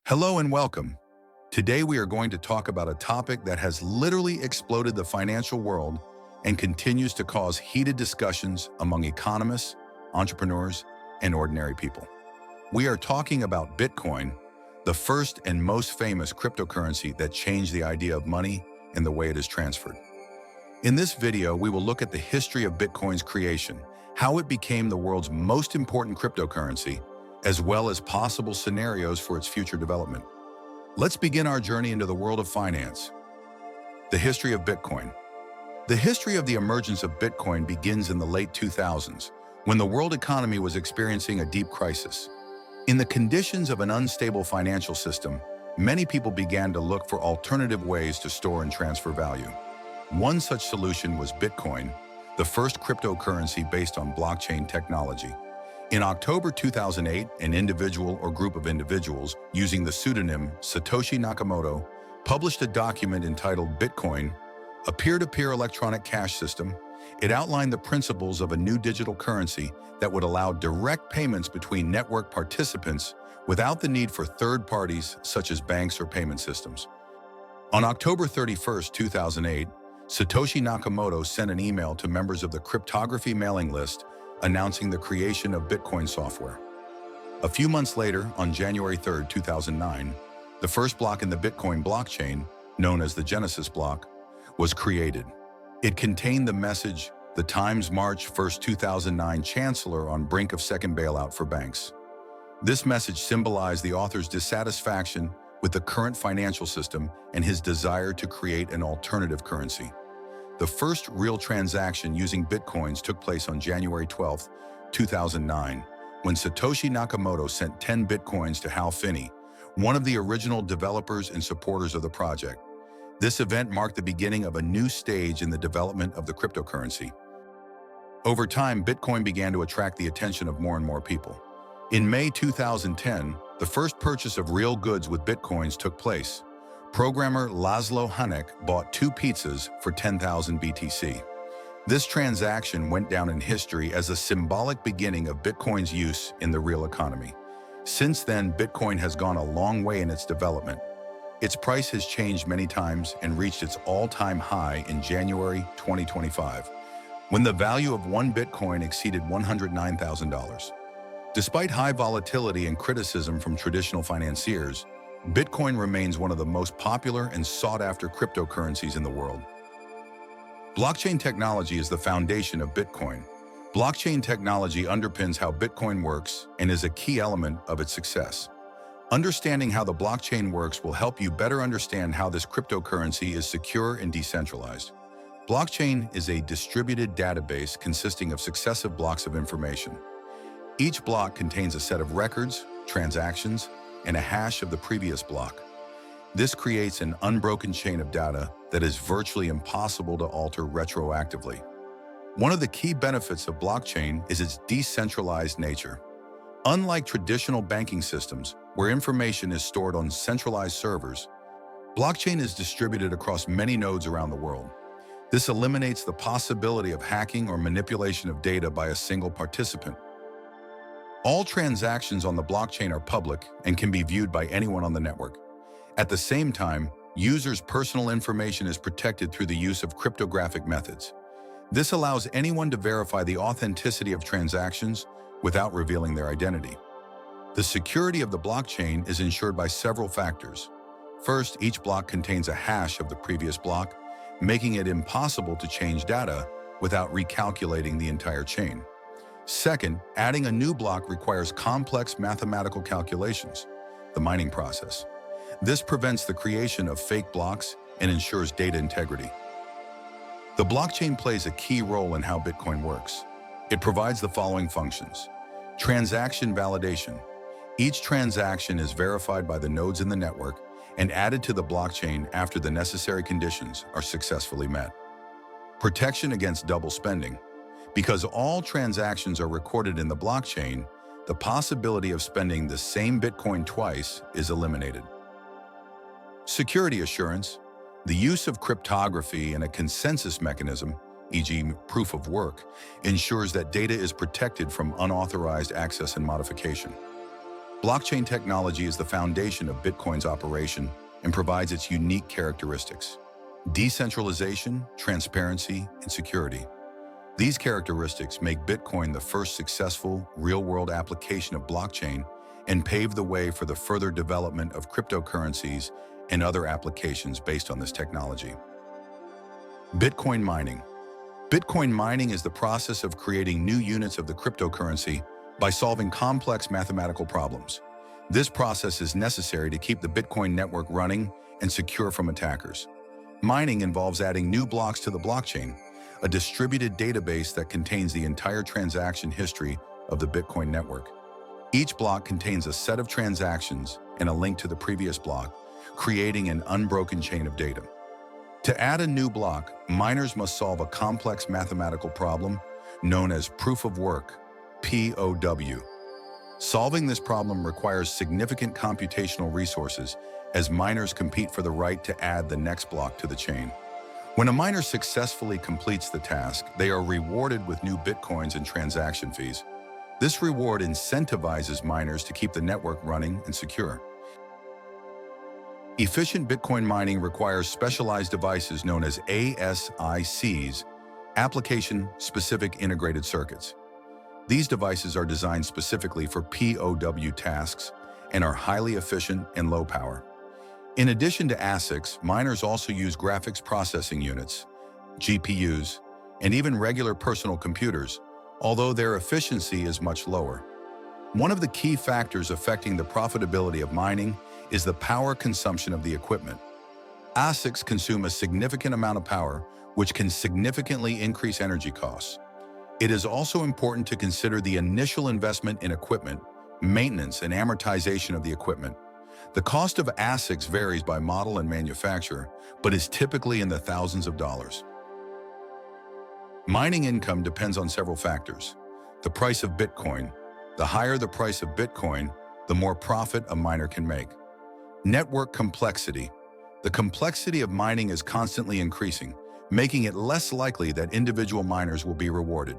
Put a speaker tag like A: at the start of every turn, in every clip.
A: Hello and welcome. Today we are going to talk about a topic that has literally exploded the financial world and continues to cause heated discussions among economists, entrepreneurs, and ordinary people. We are talking about Bitcoin, the first and most famous cryptocurrency that changed the idea of money and the way it is transferred. In this video, we will look at the history of Bitcoin's creation, how it became the world's most important cryptocurrency, as well as possible scenarios for its future development. Let's begin our journey into the world of finance. The history of Bitcoin. The history of the emergence of Bitcoin begins in the late 2000s, when the world economy was experiencing a deep crisis. In the conditions of an unstable financial system, many people began to look for alternative ways to store and transfer value. One such solution was Bitcoin, the first cryptocurrency based on blockchain technology. In October 2008, an individual or group of individuals using the pseudonym Satoshi Nakamoto published a document entitled Bitcoin, a peer-to-peer electronic cash system. It outlined the principles of a new digital currency that would allow direct payments between network participants without the need for third parties such as banks or payment systems. On October 31, 2008, Satoshi Nakamoto sent an email to members of the cryptography mailing list announcing the creation of Bitcoin software. A few months later, on January 3, 2009, the first block in the Bitcoin blockchain, known as the Genesis block, was created. It contained the message, "The Times March 1, 2009 Chancellor on brink of second bailout for banks." This message symbolized the author's dissatisfaction with the current financial system and his desire to create an alternative currency. The first real transaction using Bitcoins took place on January 12, 2009, when Satoshi Nakamoto sent 10 Bitcoins to Hal Finney, one of the original developers and supporters of the project. This event marked the beginning of a new stage in the development of the cryptocurrency. Over time, Bitcoin began to attract the attention of more and more people. In May 2010, the first purchase of real goods with Bitcoins took place. Programmer Laszlo Hanek bought 2 pizzas for 10,000 BTC. This transaction went down in history as a symbolic beginning of Bitcoin's use in the real economy. Since then, Bitcoin has gone a long way in its development. Its price has changed many times and reached its all-time high in January 2025, when the value of 1 Bitcoin exceeded $109,000. Despite high volatility and criticism from traditional financiers, Bitcoin remains one of the most popular and sought-after cryptocurrencies in the world. Blockchain technology is the foundation of Bitcoin. Blockchain technology underpins how Bitcoin works and is a key element of its success. Understanding how the blockchain works will help you better understand how this cryptocurrency is secure and decentralized. Blockchain is a distributed database consisting of successive blocks of information. Each block contains a set of records, transactions, and a hash of the previous block. This creates an unbroken chain of data that is virtually impossible to alter retroactively. One of the key benefits of blockchain is its decentralized nature. Unlike traditional banking systems, where information is stored on centralized servers, blockchain is distributed across many nodes around the world. This eliminates the possibility of hacking or manipulation of data by a single participant. All transactions on the blockchain are public and can be viewed by anyone on the network. At the same time, users' personal information is protected through the use of cryptographic methods. This allows anyone to verify the authenticity of transactions without revealing their identity. The security of the blockchain is ensured by several factors. First, each block contains a hash of the previous block, making it impossible to change data without recalculating the entire chain. Second, adding a new block requires complex mathematical calculations, the mining process. This prevents the creation of fake blocks and ensures data integrity. The blockchain plays a key role in how Bitcoin works. It provides the following functions. Transaction validation. Each transaction is verified by the nodes in the network and added to the blockchain after the necessary conditions are successfully met. Protection against double spending. Because all transactions are recorded in the blockchain, the possibility of spending the same Bitcoin twice is eliminated. Security assurance. The use of cryptography and a consensus mechanism, e.g. proof of work, ensures that data is protected from unauthorized access and modification. Blockchain technology is the foundation of Bitcoin's operation and provides its unique characteristics: decentralization, transparency, and security. These characteristics make Bitcoin the first successful, real-world application of blockchain and pave the way for the further development of cryptocurrencies and other applications based on this technology. Bitcoin mining. Bitcoin mining is the process of creating new units of the cryptocurrency by solving complex mathematical problems. This process is necessary to keep the Bitcoin network running and secure from attackers. Mining involves adding new blocks to the blockchain, a distributed database that contains the entire transaction history of the Bitcoin network. Each block contains a set of transactions and a link to the previous block, creating an unbroken chain of data. To add a new block, miners must solve a complex mathematical problem known as proof of work, POW. Solving this problem requires significant computational resources as miners compete for the right to add the next block to the chain. When a miner successfully completes the task, they are rewarded with new Bitcoins and transaction fees. This reward incentivizes miners to keep the network running and secure. Efficient Bitcoin mining requires specialized devices known as ASICs, Application-Specific Integrated Circuits. These devices are designed specifically for POW tasks and are highly efficient and low power. In addition to ASICs, miners also use graphics processing units, GPUs, and even regular personal computers, although their efficiency is much lower. One of the key factors affecting the profitability of mining is the power consumption of the equipment. ASICs consume a significant amount of power, which can significantly increase energy costs. It is also important to consider the initial investment in equipment, maintenance, and amortization of the equipment. The cost of ASICs varies by model and manufacturer, but is typically in the thousands of dollars. Mining income depends on several factors. The price of Bitcoin. The higher the price of Bitcoin, the more profit a miner can make. Network complexity. The complexity of mining is constantly increasing, making it less likely that individual miners will be rewarded.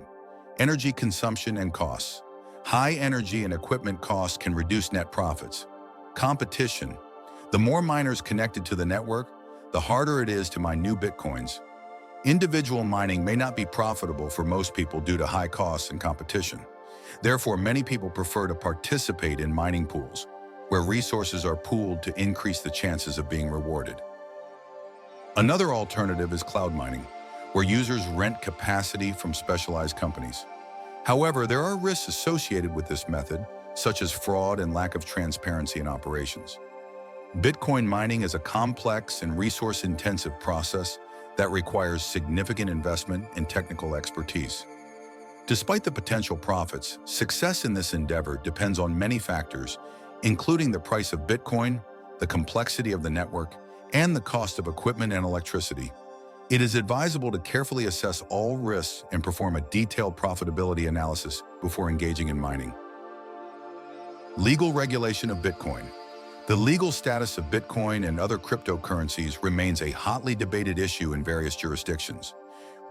A: Energy consumption and costs. High energy and equipment costs can reduce net profits. Competition. The more miners connected to the network, the harder it is to mine new Bitcoins. Individual mining may not be profitable for most people due to high costs and competition. Therefore, many people prefer to participate in mining pools, where resources are pooled to increase the chances of being rewarded. Another alternative is cloud mining, where users rent capacity from specialized companies. However, there are risks associated with this method, such as fraud and lack of transparency in operations. Bitcoin mining is a complex and resource-intensive process that requires significant investment and technical expertise. Despite the potential profits, success in this endeavor depends on many factors, including the price of Bitcoin, the complexity of the network, and the cost of equipment and electricity. It is advisable to carefully assess all risks and perform a detailed profitability analysis before engaging in mining. Legal regulation of Bitcoin. The legal status of Bitcoin and other cryptocurrencies remains a hotly debated issue in various jurisdictions.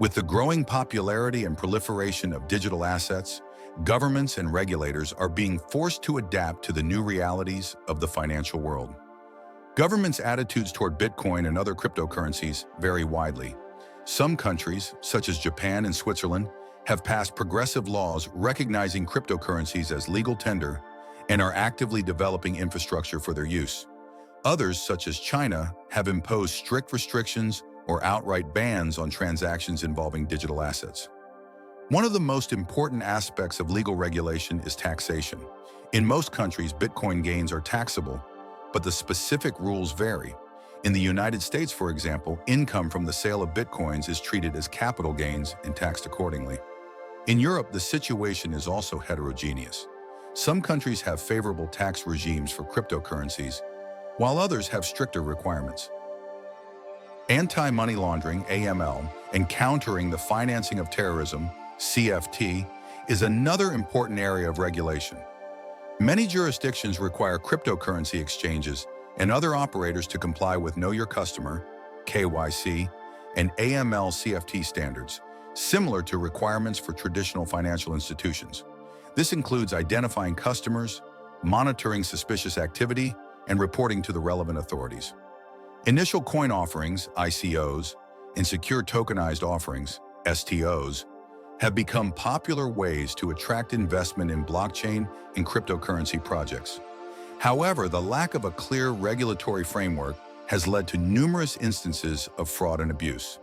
A: With the growing popularity and proliferation of digital assets, governments and regulators are being forced to adapt to the new realities of the financial world. Governments' attitudes toward Bitcoin and other cryptocurrencies vary widely. Some countries, such as Japan and Switzerland, have passed progressive laws recognizing cryptocurrencies as legal tender and are actively developing infrastructure for their use. Others, such as China, have imposed strict restrictions or outright bans on transactions involving digital assets. One of the most important aspects of legal regulation is taxation. In most countries, Bitcoin gains are taxable, but the specific rules vary. In the United States, for example, income from the sale of Bitcoins is treated as capital gains and taxed accordingly. In Europe, the situation is also heterogeneous. Some countries have favorable tax regimes for cryptocurrencies, while others have stricter requirements. Anti-money laundering, AML, and countering the financing of terrorism, CFT, is another important area of regulation. Many jurisdictions require cryptocurrency exchanges and other operators to comply with Know Your Customer, KYC, and AML-CFT standards, similar to requirements for traditional financial institutions. This includes identifying customers, monitoring suspicious activity, and reporting to the relevant authorities. Initial coin offerings, ICOs, and secure tokenized offerings, STOs, have become popular ways to attract investment in blockchain and cryptocurrency projects. However, the lack of a clear regulatory framework has led to numerous instances of fraud and abuse.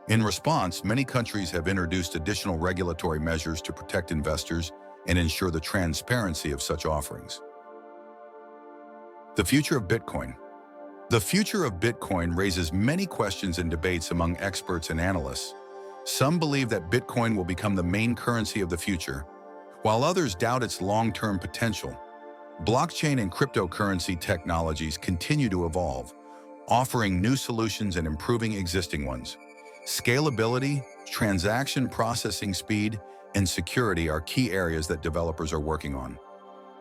A: In response, many countries have introduced additional regulatory measures to protect investors and ensure the transparency of such offerings. The future of Bitcoin. The future of Bitcoin raises many questions and debates among experts and analysts. Some believe that Bitcoin will become the main currency of the future, while others doubt its long-term potential. Blockchain and cryptocurrency technologies continue to evolve, offering new solutions and improving existing ones. Scalability, transaction processing speed, and security are key areas that developers are working on.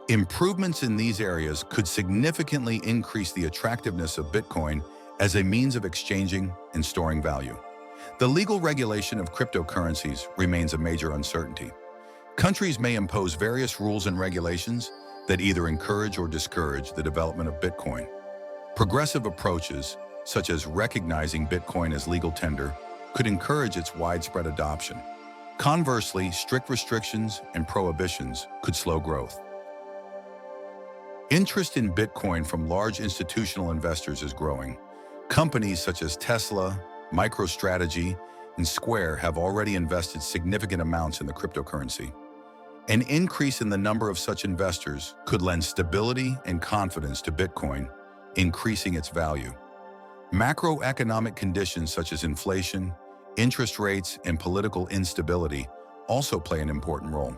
A: Improvements in these areas could significantly increase the attractiveness of Bitcoin as a means of exchanging and storing value. The legal regulation of cryptocurrencies remains a major uncertainty. Countries may impose various rules and regulations that either encourage or discourage the development of Bitcoin. Progressive approaches, such as recognizing Bitcoin as legal tender, could encourage its widespread adoption. Conversely, strict restrictions and prohibitions could slow growth. Interest in Bitcoin from large institutional investors is growing. Companies such as Tesla, MicroStrategy, and Square have already invested significant amounts in the cryptocurrency. An increase in the number of such investors could lend stability and confidence to Bitcoin, increasing its value. Macroeconomic conditions such as inflation, interest rates, and political instability also play an important role.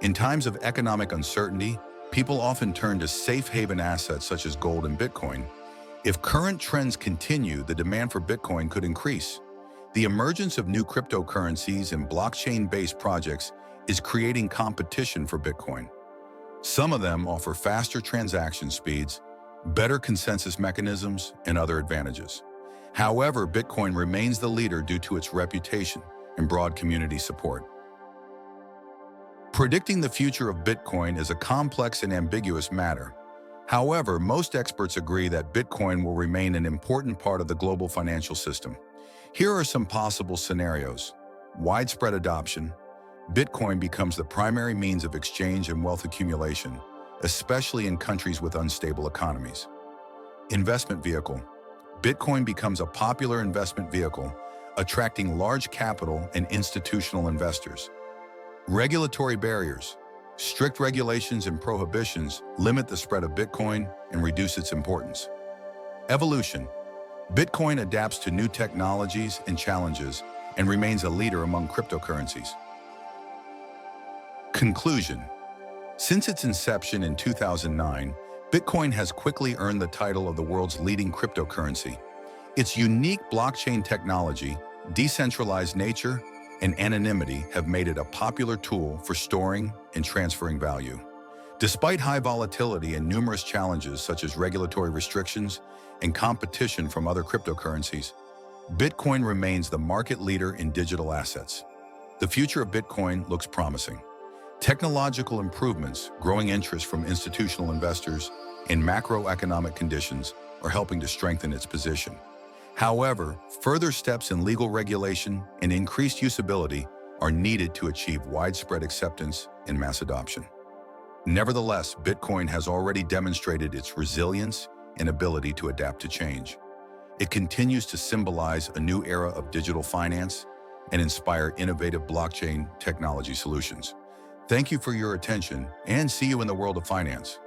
A: In times of economic uncertainty, people often turn to safe haven assets such as gold and Bitcoin. If current trends continue, the demand for Bitcoin could increase. The emergence of new cryptocurrencies and blockchain-based projects is creating competition for Bitcoin. Some of them offer faster transaction speeds, better consensus mechanisms, and other advantages. However, Bitcoin remains the leader due to its reputation and broad community support. Predicting the future of Bitcoin is a complex and ambiguous matter. However, most experts agree that Bitcoin will remain an important part of the global financial system. Here are some possible scenarios. Widespread adoption. Bitcoin becomes the primary means of exchange and wealth accumulation, especially in countries with unstable economies. Investment vehicle. Bitcoin becomes a popular investment vehicle, attracting large capital and institutional investors. Regulatory barriers. Strict regulations and prohibitions limit the spread of Bitcoin and reduce its importance. Evolution. Bitcoin adapts to new technologies and challenges and remains a leader among cryptocurrencies. Conclusion. Since its inception in 2009, Bitcoin has quickly earned the title of the world's leading cryptocurrency. Its unique blockchain technology, decentralized nature, and anonymity have made it a popular tool for storing and transferring value. Despite high volatility and numerous challenges such as regulatory restrictions and competition from other cryptocurrencies, Bitcoin remains the market leader in digital assets. The future of Bitcoin looks promising. Technological improvements, growing interest from institutional investors, and macroeconomic conditions are helping to strengthen its position. However, further steps in legal regulation and increased usability are needed to achieve widespread acceptance and mass adoption. Nevertheless, Bitcoin has already demonstrated its resilience and ability to adapt to change. It continues to symbolize a new era of digital finance and inspire innovative blockchain technology solutions. Thank you for your attention, and see you in the world of finance.